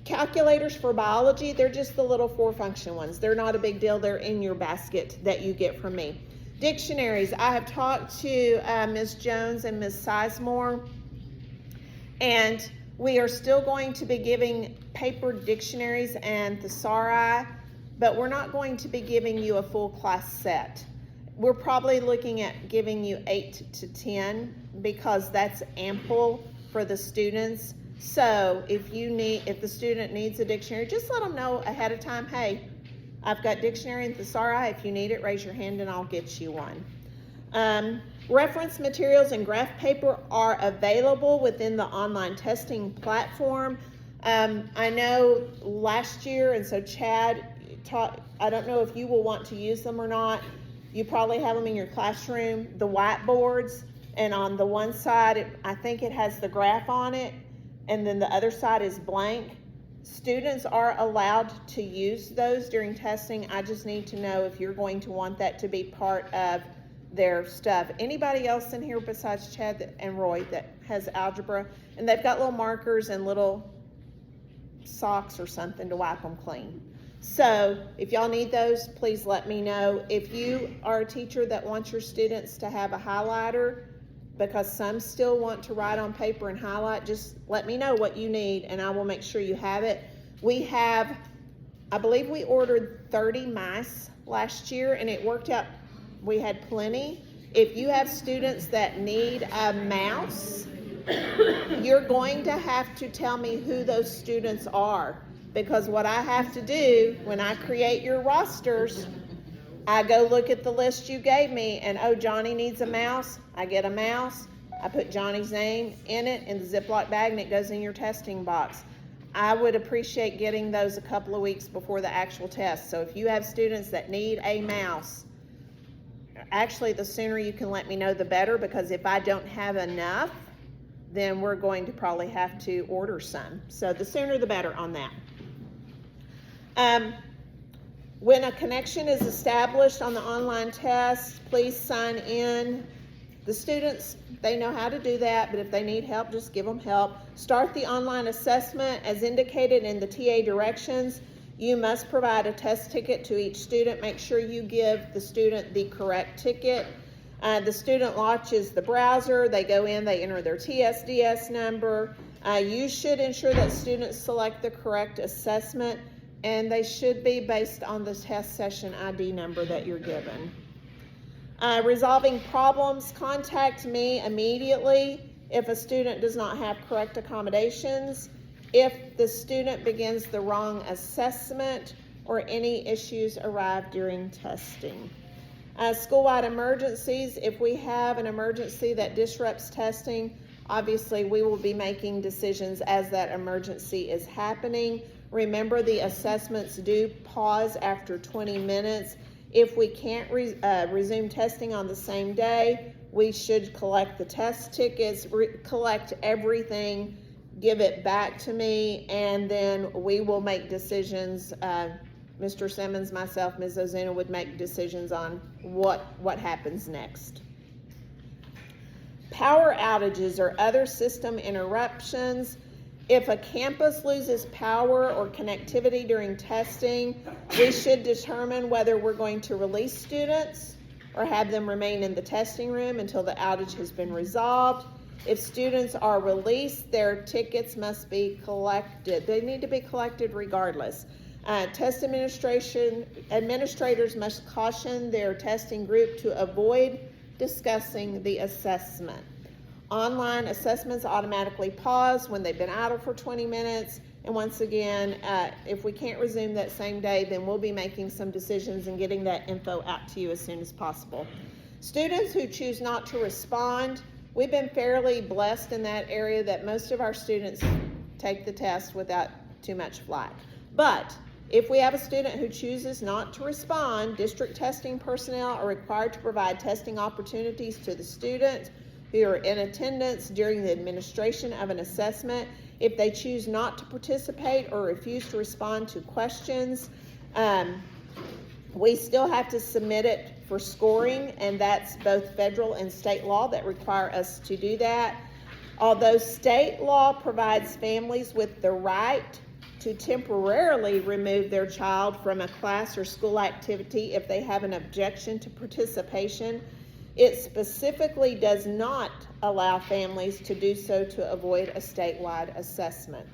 Calculators for biology, they're just the little 4-function ones. They're not a big deal. They're in your basket that you get from me. Dictionaries, I have talked to Ms. Jones and Ms. Sizemore, and we are still going to be giving paper dictionaries and thesauri, but we're not going to be giving you a full class set. We're probably looking at giving you 8 to 10 because that's ample for the students. So if the student needs a dictionary, just let them know ahead of time, hey, I've got dictionary and thesauri. If you need it, raise your hand and I'll get you one. Reference materials and graph paper are available within the online testing platform. I know last year, and so Chad taught, I don't know if you will want to use them or not. You probably have them in your classroom, the whiteboards, and on the one side, I think it has the graph on it, and then the other side is blank. Students are allowed to use those during testing. I just need to know if you're going to want that to be part of their stuff. Anybody else in here besides Chad and Roy that has algebra? And they've got little markers and little socks or something to wipe them clean. So if y'all need those, please let me know. If you are a teacher that wants your students to have a highlighter, because some still want to write on paper and highlight, just let me know what you need and I will make sure you have it. We have, I believe we ordered 30 mice last year and it worked out. We had plenty. If you have students that need a mouse, you're going to have to tell me who those students are, because what I have to do when I create your rosters, I go look at the list you gave me and, oh, Johnny needs a mouse. I get a mouse. I put Johnny's name in it in the Ziploc bag and it goes in your testing box. I would appreciate getting those a couple of weeks before the actual test. So if you have students that need a mouse, actually the sooner you can let me know the better, because if I don't have enough, then we're going to probably have to order some. So the sooner the better on that. When a connection is established on the online test, please sign in. The students, they know how to do that, but if they need help, just give them help. Start the online assessment as indicated in the TA directions. You must provide a test ticket to each student. Make sure you give the student the correct ticket. The student launches the browser. They go in, they enter their TSDS number. You should ensure that students select the correct assessment, and they should be based on the test session ID number that you're given. Resolving problems, contact me immediately if a student does not have correct accommodations, if the student begins the wrong assessment, or any issues arrive during testing. School-wide emergencies, if we have an emergency that disrupts testing, obviously we will be making decisions as that emergency is happening. Remember, the assessments do pause after 20 minutes. If we can't resume testing on the same day, we should collect the test tickets, collect everything, give it back to me, and then we will make decisions. Mr. Simmons, myself, Ms. Ozuna would make decisions on what happens next. Power outages or other system interruptions. If a campus loses power or connectivity during testing, we should determine whether we're going to release students or have them remain in the testing room until the outage has been resolved. If students are released, their tickets must be collected. They need to be collected regardless. Test administrators must caution their testing group to avoid discussing the assessment. Online assessments automatically pause when they've been idle for 20 minutes. And once again, if we can't resume that same day, then we'll be making some decisions and getting that info out to you as soon as possible. Students who choose not to respond, we've been fairly blessed in that area that most of our students take the test without too much flack. But if we have a student who chooses not to respond, district testing personnel are required to provide testing opportunities to the students who are in attendance during the administration of an assessment. If they choose not to participate or refuse to respond to questions, we still have to submit it for scoring, and that's both federal and state law that require us to do that. Although state law provides families with the right to temporarily remove their child from a class or school activity if they have an objection to participation, it specifically does not allow families to do so to avoid a statewide assessment.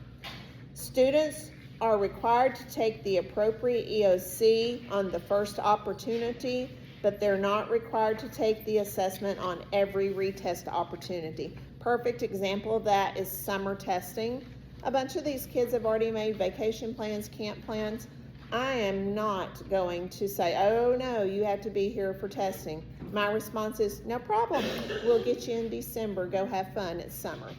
Students are required to take the appropriate EOC on the first opportunity, but they're not required to take the assessment on every retest opportunity. Perfect example of that is summer testing. A bunch of these kids have already made vacation plans, camp plans. I am not going to say, oh no, you have to be here for testing. My response is, no problem. We'll get you in December. Go have fun. It's summer.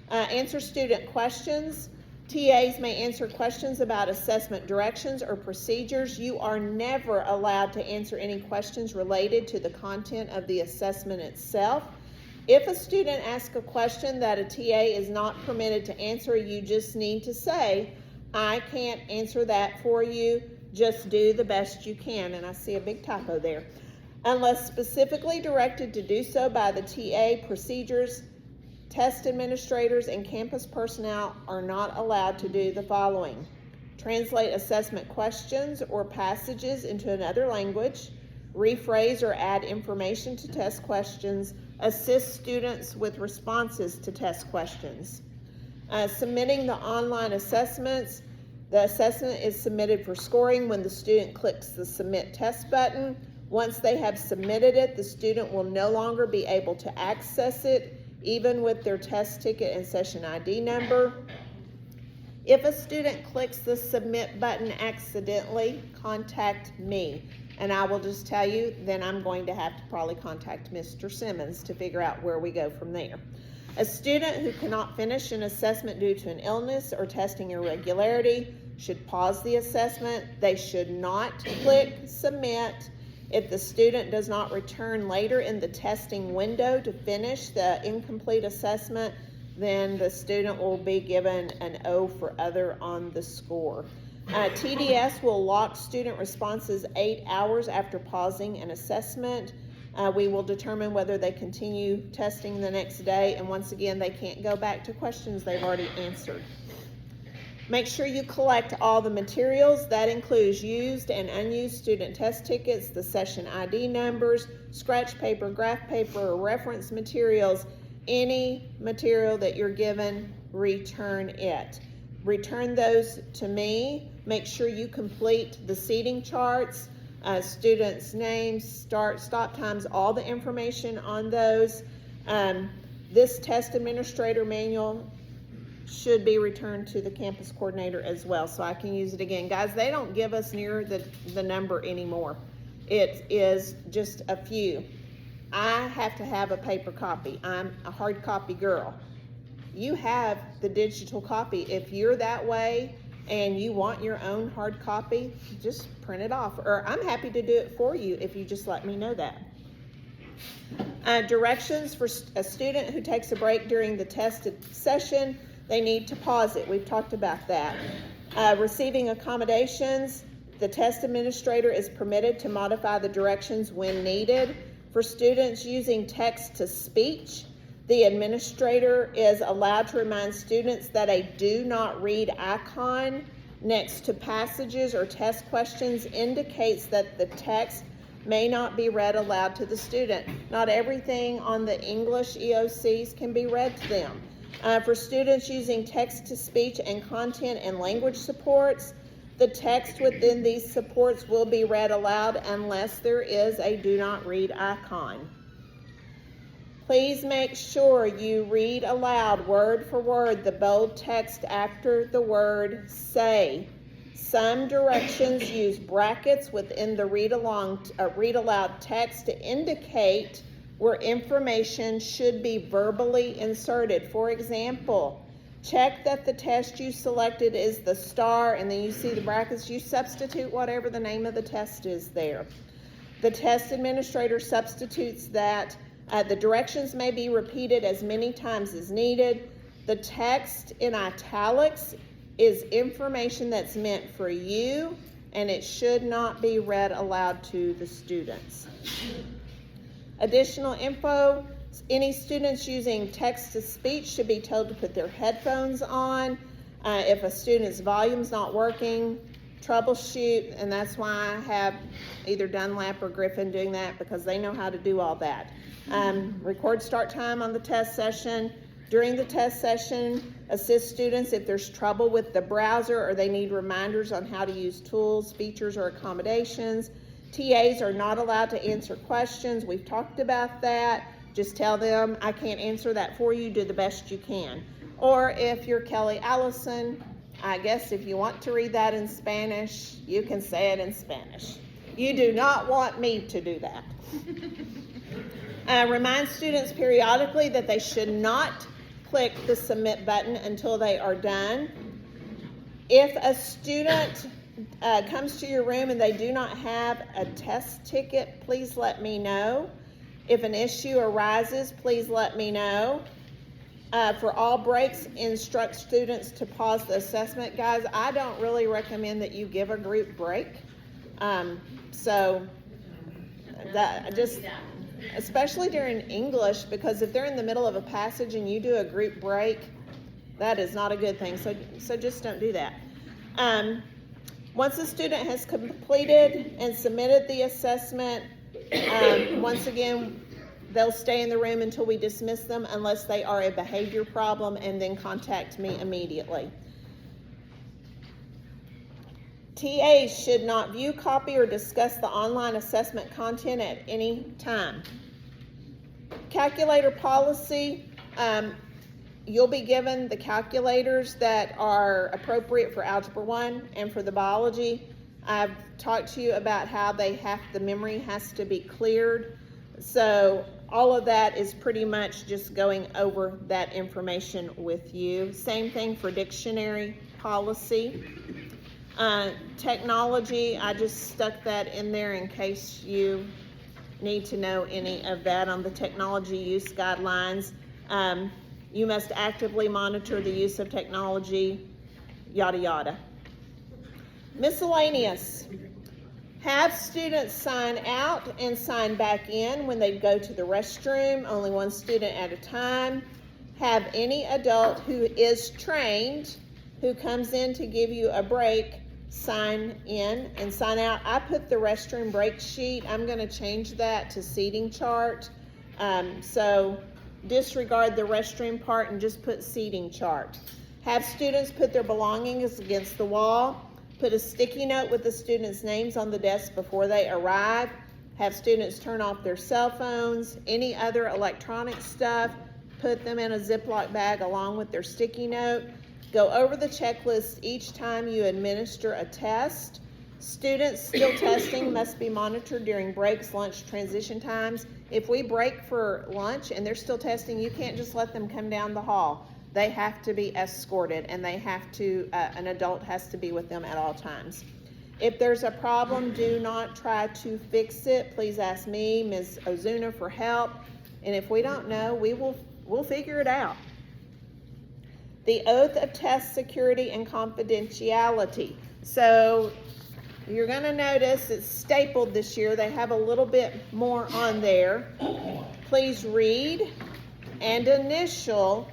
Answer student questions. TAs may answer questions about assessment directions or procedures. You are never allowed to answer any questions related to the content of the assessment itself. If a student asks a question that a TA is not permitted to answer, you just need to say, I can't answer that for you. Just do the best you can. And I see a big typo there. Unless specifically directed to do so by the TA, procedures, test administrators, and campus personnel are not allowed to do the following: translate assessment questions or passages into another language, rephrase or add information to test questions, assist students with responses to test questions. Submitting the online assessments. The assessment is submitted for scoring when the student clicks the Submit Test button. Once they have submitted it, the student will no longer be able to access it, even with their test ticket and session ID number. If a student clicks the Submit button accidentally, contact me. And I will just tell you, then I'm going to have to probably contact Mr. Simmons to figure out where we go from there. A student who cannot finish an assessment due to an illness or testing irregularity should pause the assessment. They should not click Submit. If the student does not return later in the testing window to finish the incomplete assessment, then the student will be given an O for other on the score. TDS will lock student responses 8 hours after pausing an assessment. We will determine whether they continue testing the next day, and once again, they can't go back to questions they've already answered. Make sure you collect all the materials. That includes used and unused student test tickets, the session ID numbers, scratch paper, graph paper, or reference materials. Any material that you're given, return it. Return those to me. Make sure you complete the seating charts, students' names, start, stop times, all the information on those. This test administrator manual should be returned to the campus coordinator as well, so I can use it again. Guys, they don't give us near the number anymore. It is just a few. I have to have a paper copy. I'm a hard copy girl. You have the digital copy. If you're that way and you want your own hard copy, just print it off. Or I'm happy to do it for you if you just let me know that. Directions for a student who takes a break during the tested session. They need to pause it. We've talked about that. Receiving accommodations. The test administrator is permitted to modify the directions when needed. For students using text-to-speech, the administrator is allowed to remind students that a do not read icon next to passages or test questions indicates that the text may not be read aloud to the student. Not everything on the English EOCs can be read to them. For students using text-to-speech and content and language supports, the text within these supports will be read aloud unless there is a do not read icon. Please make sure you read aloud word for word the bold text after the word say. Some directions use brackets within the read aloud text to indicate where information should be verbally inserted. For example, check that the test you selected is the STAAR, and then you see the brackets. You substitute whatever the name of the test is there. The test administrator substitutes that. The directions may be repeated as many times as needed. The text in italics is information that's meant for you, and it should not be read aloud to the students. Additional info, any students using text-to-speech should be told to put their headphones on. If a student's volume's not working, troubleshoot, and that's why I have either Dunlap or Griffin doing that, because they know how to do all that. Record start time on the test session. During the test session, assist students if there's trouble with the browser or they need reminders on how to use tools, features, or accommodations. TAs are not allowed to answer questions. We've talked about that. Just tell them, I can't answer that for you, do the best you can. Or if you're Kelly Allison, I guess if you want to read that in Spanish, you can say it in Spanish. You do not want me to do that. Remind students periodically that they should not click the submit button until they are done. If a student comes to your room and they do not have a test ticket, please let me know. If an issue arises, please let me know. For all breaks, instruct students to pause the assessment. Guys, I don't really recommend that you give a group break. Especially during English, because if they're in the middle of a passage and you do a group break, that is not a good thing. So just don't do that. Once a student has completed and submitted the assessment, once again, they'll stay in the room until we dismiss them unless they are a behavior problem, and then contact me immediately. TAs should not view, copy, or discuss the online assessment content at any time. Calculator policy, you'll be given the calculators that are appropriate for Algebra 1 and for the biology. I've talked to you about how the memory has to be cleared. So all of that is pretty much just going over that information with you. Same thing for dictionary policy. Technology, I just stuck that in there in case you need to know any of that on the technology use guidelines. You must actively monitor the use of technology, yada yada. Miscellaneous. Have students sign out and sign back in when they go to the restroom, only one student at a time. Have any adult who is trained, who comes in to give you a break, sign in and sign out. I put the restroom break sheet. I'm going to change that to seating chart. So disregard the restroom part and just put seating chart. Have students put their belongings against the wall. Put a sticky note with the students' names on the desk before they arrive. Have students turn off their cell phones, any other electronic stuff. Put them in a Ziploc bag along with their sticky note. Go over the checklist each time you administer a test. Students still testing must be monitored during breaks, lunch, transition times. If we break for lunch and they're still testing, you can't just let them come down the hall. They have to be escorted, and they have to, an adult has to be with them at all times. If there's a problem, do not try to fix it. Please ask me, Ms. Ozuna, for help. And if we don't know, we'll figure it out. The oath of test security and confidentiality. So you're going to notice it's stapled this year. They have a little bit more on there. Please read and initial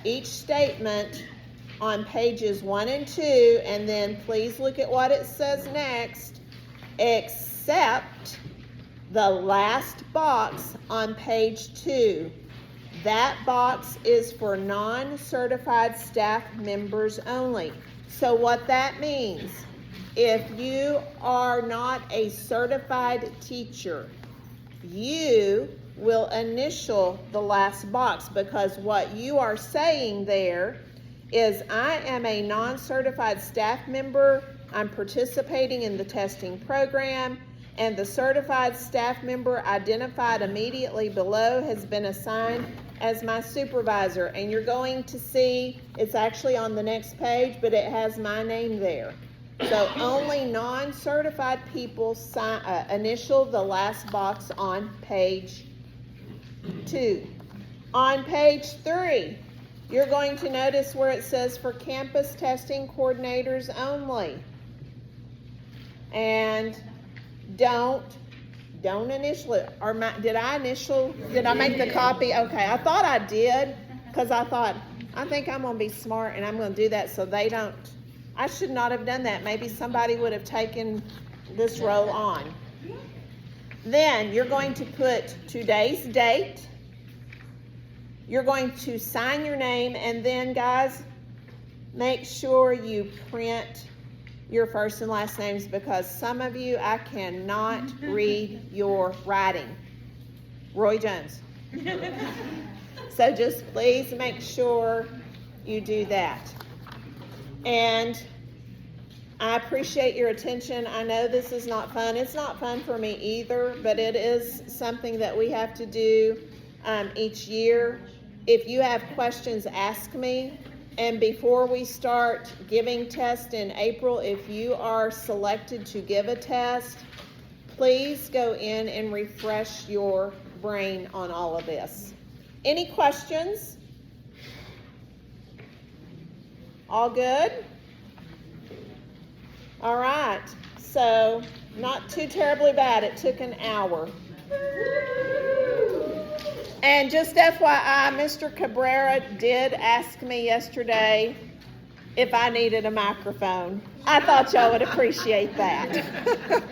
each statement on pages 1 and 2, and then please look at what it says next, except the last box on page 2. That box is for non-certified staff members only. So what that means, if you are not a certified teacher, you will initial the last box, because what you are saying there is, I am a non-certified staff member, I'm participating in the testing program, and the certified staff member identified immediately below has been assigned as my supervisor. And you're going to see, it's actually on the next page, but it has my name there. So only non-certified people initial the last box on page 2. On page 3, you're going to notice where it says for campus testing coordinators only. And don't initial it. Or did I make the copy? Okay, I thought I did, because I think I'm going to be smart and I'm going to do that so they don't. I should not have done that. Maybe somebody would have taken this roll on. Then you're going to put today's date. You're going to sign your name, and then, guys, make sure you print your first and last names, because some of you, I cannot read your writing. Roy Jones. So just please make sure you do that. And I appreciate your attention. I know this is not fun. It's not fun for me either, but it is something that we have to do each year. If you have questions, ask me. And before we start giving tests in April, if you are selected to give a test, please go in and refresh your brain on all of this. Any questions? All good? All right, so not too terribly bad. It took an hour. And just FYI, Mr. Cabrera did ask me yesterday if I needed a microphone. I thought y'all would appreciate that.